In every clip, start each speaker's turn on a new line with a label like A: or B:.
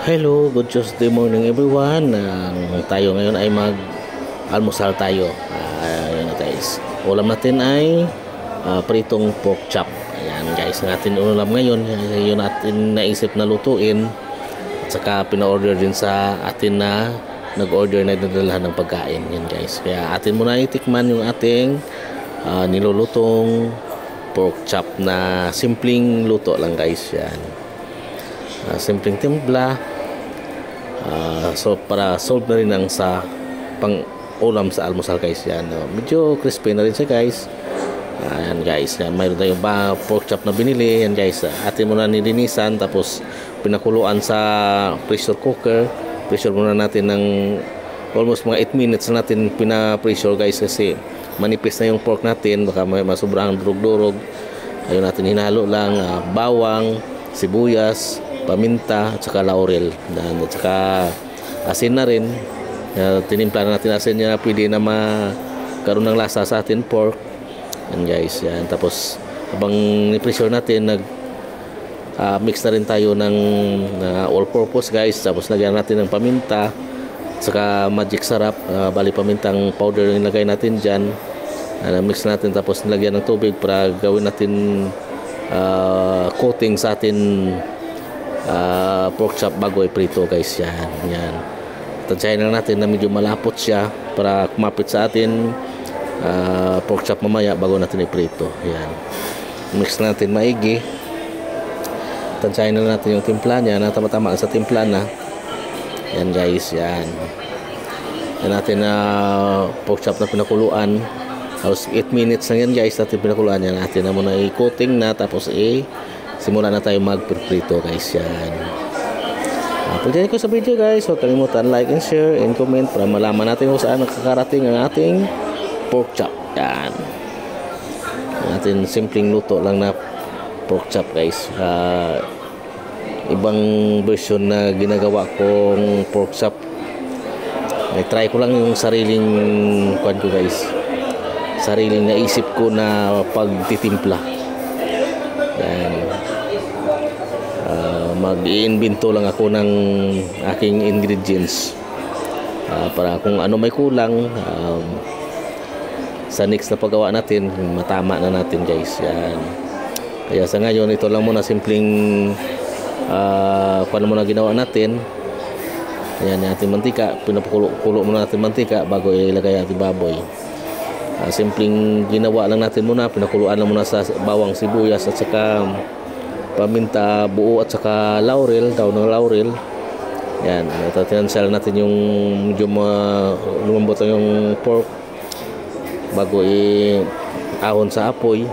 A: Hello, good Tuesday morning everyone. Tayo ngayon ay mag-almusal tayo. Ayan guys. Ulam natin ay pritong pork chop. Ayan guys, natin ulam ngayon. Yun natin naisip na lutuin. At saka pina-order din sa atin na nag-order na dinadalahan ng pagkain. Yan guys. Kaya atin muna itikman yung ating nilulutong pork chop na simpleng luto lang guys. Yan. Simpleng timpla. So para solve na rin ang sa pang ulam sa almusal guys. Yan, medyo crispy na rin siya guys. Ayan guys, yan, mayroon tayong pork chop na binili. Yan guys, atin muna nilinisan tapos pinakuluan sa pressure cooker. Pressure muna natin ng almost mga 8 minutes na natin pina-pressure guys, kasi manipis na yung pork natin, baka may sobrang durog-durog. Ayun, natin hinalo lang bawang, sibuyas, paminta at saka laurel, at saka asin na rin. Tinimpla na natin asin niya, pwede na magkaroon ng lasa sa atin pork. Yan guys, yan. Tapos habang ni-pressure natin, mix na rin tayo ng all purpose guys. Tapos lagyan natin ng paminta at saka magic sarap, bali pamintang powder yung nilagay natin dyan. Mix natin, tapos nilagyan ng tubig para gawin natin coating sa atin pork chop bago iprito guys. Yan. Tansyahin lang natin na medyo malapot siya para kumapit sa atin pork chop mamaya bago natin iprito. Yan. Mix natin maigi. Tansyahin lang natin yung timpla niya na tama-tama sa timpla na. Yan guys, yan. Yan natin pork chop na pinakuluan. Halos 8 minutes lang yan guys natin pinakuluan. Yan natin na muna i-coating na, tapos simula na tayo magprito guys. Yan. Pagdating ko sa video guys, huwag kalimutan like and share and comment para malaman natin kung saan nakakarating ang ating pork chop. Yan. Natin simpleng luto lang na pork chop guys. Ibang version na ginagawa kong pork chop, try ko lang yung sariling kwan ko guys, sariling naisip ko na pagtitimpla. Yan. Mag-iimbento lang ako ng aking ingredients para kung ano may kulang, sa next na paggawa natin matama na natin guys. Yan. Kaya sa ngayon ito lang muna, simpleng paano muna ginawa natin. Yan, natin mantika, pinapakulo muna natin mantika bago ilagay natin baboy. Simpleng ginawa lang natin muna, pinakuluan lang muna sa bawang, sibuyas at saka paminta buo at saka laurel, daw ng laurel. Yan, tatinsel natin yung medyo lumambot yung pork bago ahon sa apoy.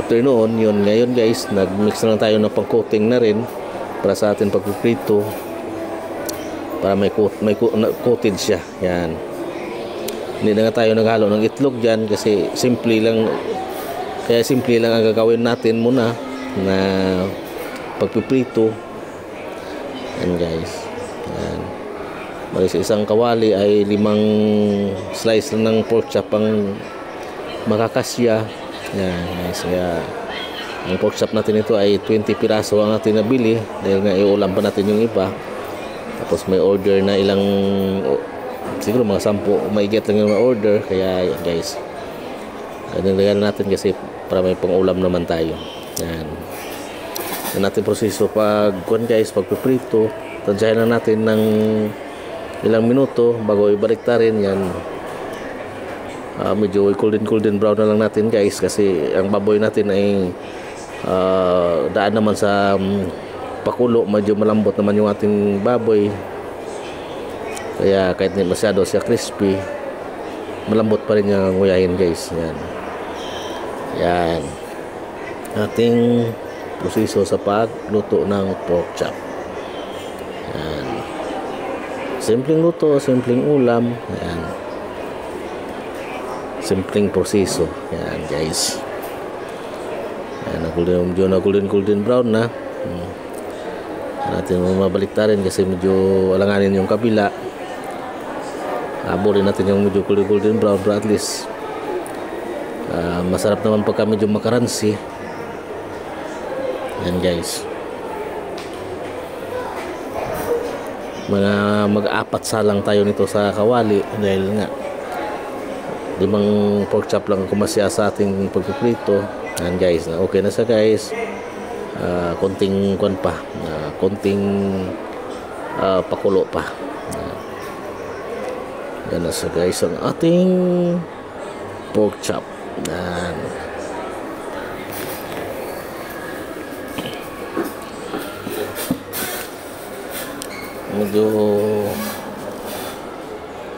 A: After noon, yun, ngayon guys, nag-mix na lang tayo ng pang-coating na rin para sa atin pagpiprito, para may coated siya. Yan. Hindi na nga tayo naghalo ng itlog dyan kasi simple lang. Kaya simple lang ang gagawin natin muna na pagpiprito. Yan guys. Yan. Bali sa isang kawali ay 5 slice lang ng pork chop ang makakasya. Yan guys. Kaya ang pork chop natin ito ay 20 piraso ang natin nabili dahil nga iulam pa natin yung iba. Tapos may order na ilang, siguro mga 10 maiget lang yung order. Kaya guys, nilagyan natin kasi para may pang-ulam naman tayo. Yan. Yan natin proseso guys, pagpiprito. Tansyahin lang natin ng ilang minuto bago ibalik ta rin. Yan. Medyo golden brown na lang natin guys, kasi ang baboy natin ay daan naman sa pakulo, medyo malambot naman yung ating baboy. Kaya kahit hindi masyado siya crispy, malambot pa rin yung nguyahin guys. Yan. Yan ating proseso sa pagluto ng pork chop. Yan. Simpleng luto, simpleng ulam. Yan. Simpleng proseso. Yan guys. Yan, golden brown na. Natin mabalik ta rin kasi medyo alanganin yung kabila. Aburin natin yung medyo golden brown, pero at least masarap naman pagka medyo makaransi. Yan guys. mga mag-apat salang tayo nito sa kawali dahil nga 5 pork chop lang kumasya sa ating pagpiprito. Yan guys, okay na siya guys. Konting kwan pa, konting pakulo pa. Yan na siya guys ang ating pork chop. Yan. Medyo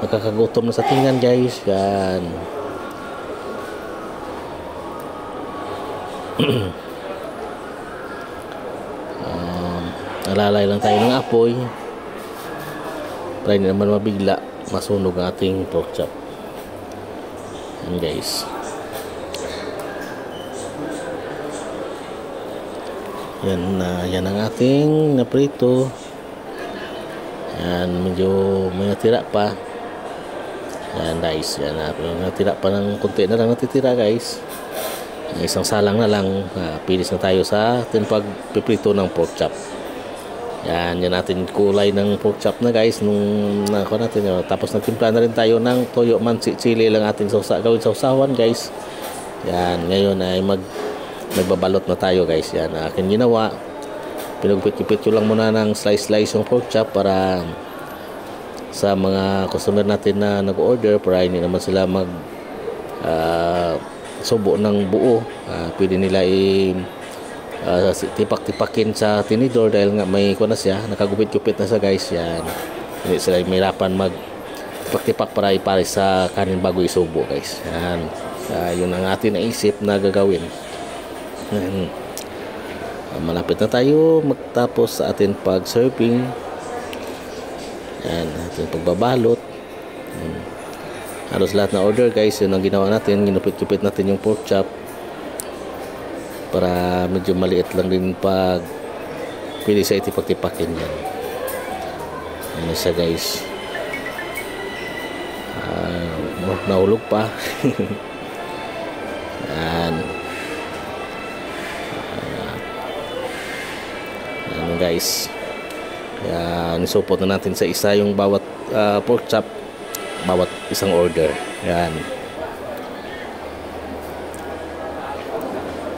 A: nakakagutom na sa tingnan guys. Yan. Nalalay lang tayo ng apoy para hindi naman mabigla masunog ang ating pork chop. Yan guys. Yan ang ating naprito. Yan, medyo may natira pa. Yan guys, yan natira pa ng konti na lang natitira guys. Isang salang na lang, pilis na tayo sa ating pagpiprito ng pork chop. Yan natin kulay ng pork chop na guys nung nakuha natin. Tapos nagtimpla na rin tayo ng toyo mansi chili lang ating gawin sausawan guys. Yan, ngayon ay magbabalot na tayo guys. Yan, aking ginawa. Pinagpit-pit ko lang muna ng slice yung pork chop para sa mga customer natin na nag-order para hindi naman sila subo ng buo. Pwede nila tipak-tipakin sa tinidor dahil nga may kuha na siya, nakagupit-gupit na siya guys. Yan, hindi sila mahirapan tipak-tipak para ipares sa kanin bago isubo guys. Yan, yun ang ating naisip na gagawin. Yan. Malapit na tayo magtapos sa ating pag-serving. Yan, ating pagbabalot. Halos lahat na order guys, yun ang ginawa natin. Ginupit-gupit natin yung pork chop para medyo maliit lang din pag pwede sa itipak-tipakin yan. Ano siya guys, nahulog pa. Yan. Yan guys, yan, nisupot na natin sa isa yung bawat pork chop, bawat isang order. Yan.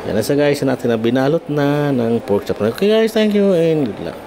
A: Yan na siya guys, natin na binalot na ng pork chop. Okay guys, thank you and good luck.